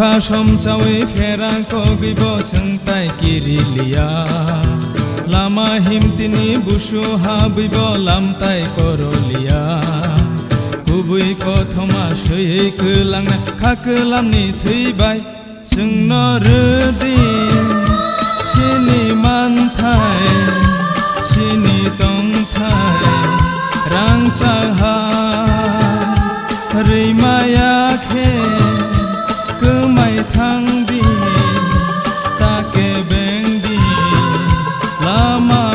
Muka somsawi ferang kogibo sengtai kirilia Lama himtini busu habibo lamtai korolia Kubui kothoma sui kelangna kakelamni theibai Sengno redi sini mantai sini tongtai rang caha rimaya khe kemai thang di take beng di lama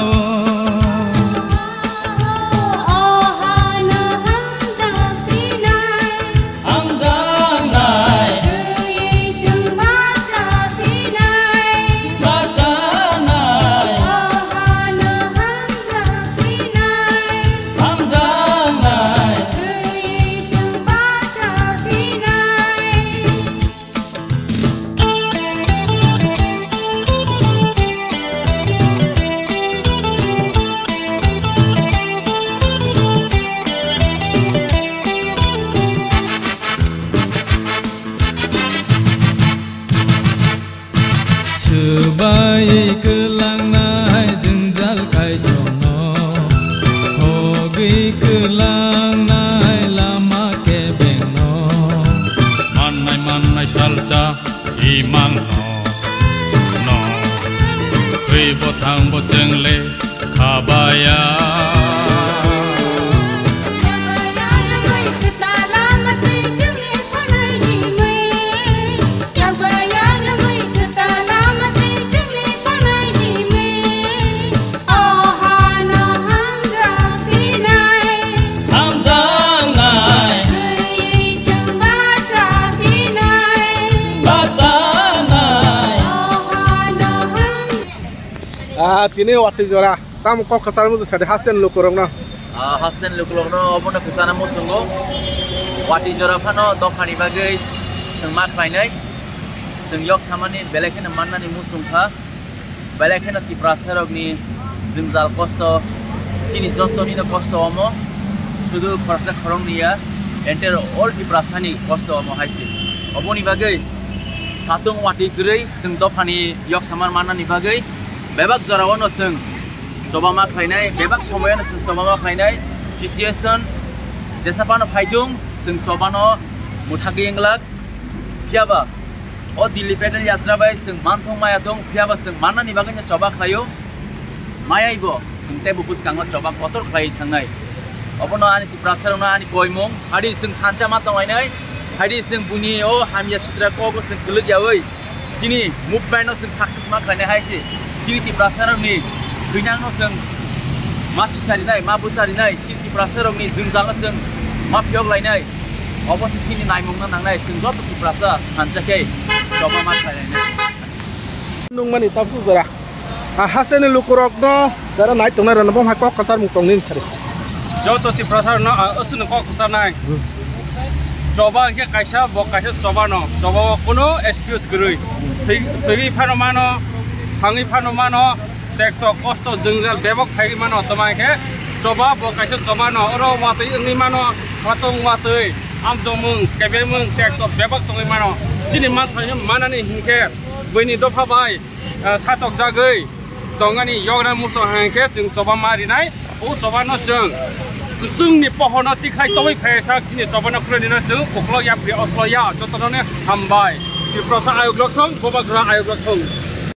Sebaik kelang nai jenjal kai jono Hogi kelang nai lama ke beno Manai salsa imang no Kui botang bojeng le kabaya Kini waktu jora, tamu kok kesana musuh sadar hasten lukurong na. Hasten lukurong na, abon na kesana musuh ngo. Waktu jora pano dokani bagai, sengmat painai, sengyok sama ni belaknya mana ni musuh ka, belaknya ti prasarok ni jengzal kosto, sini joto ni na kosto omo, sudah prasar korong ni ya, enter all ti prasani kosto omo haisi. Abon ni bagai, satu waktu gerai, seng dokani yok sama mana ni bagai. Bebak jarawan oseng, coba mak kainai, bebak semuanya seng coba mak kainai, situation, jasa pano fightung, seng coba no muthagi englak, siapa? Oh dilipetan yatra bay, seng mantong maya dong, siapa seng mana nih bagainya coba kayu, maya ibo, sengte bupus kangot coba kotor kayu tangai, apa no ani prasar no ani koimong, hari seng kanca matong kainai, hari seng bunyi oh hamil citra kau seng gelut ya woi, sini movement no seng sukses mak kainai hai sih. Sini prasarong ni, kenyang no seng masuk sari nai, mabu sari nai. Sini prasarong ni, jengzal no seng mapiok lai nai. Oposisi sini nai mung nang nai, seng jot tu prasa hancake, coba mas lai nai. Nung mani tapu jora, hasten lukurok no, jara nai tong nai rana bom hakok kasar mutong nin sari. Jot tu prasar no, asun kok kasar nai. Coba ke kaisa, bok kaisa coba no, coba kuno excuse gerui. Tegi pano mano. Hangi pano mano, tekto kosto jengzal bebok hai mano temaike, coba bokaisa coba no, oro mati ini mano, satu mati, am domung, kebemung tekto bebok tongi mano, sini matanya mana nih hingke, bini dopa bay, satok jagai, dongani yogna musuh hingke, jeng coba mari nai, coba no jeng, kusung ni pohono tikai towi fesak, sini coba no keren no jeng, puklo ya pri oslo ya, contohnya hambai, di proses ayu blok tong, coba gerak ayu blok tong.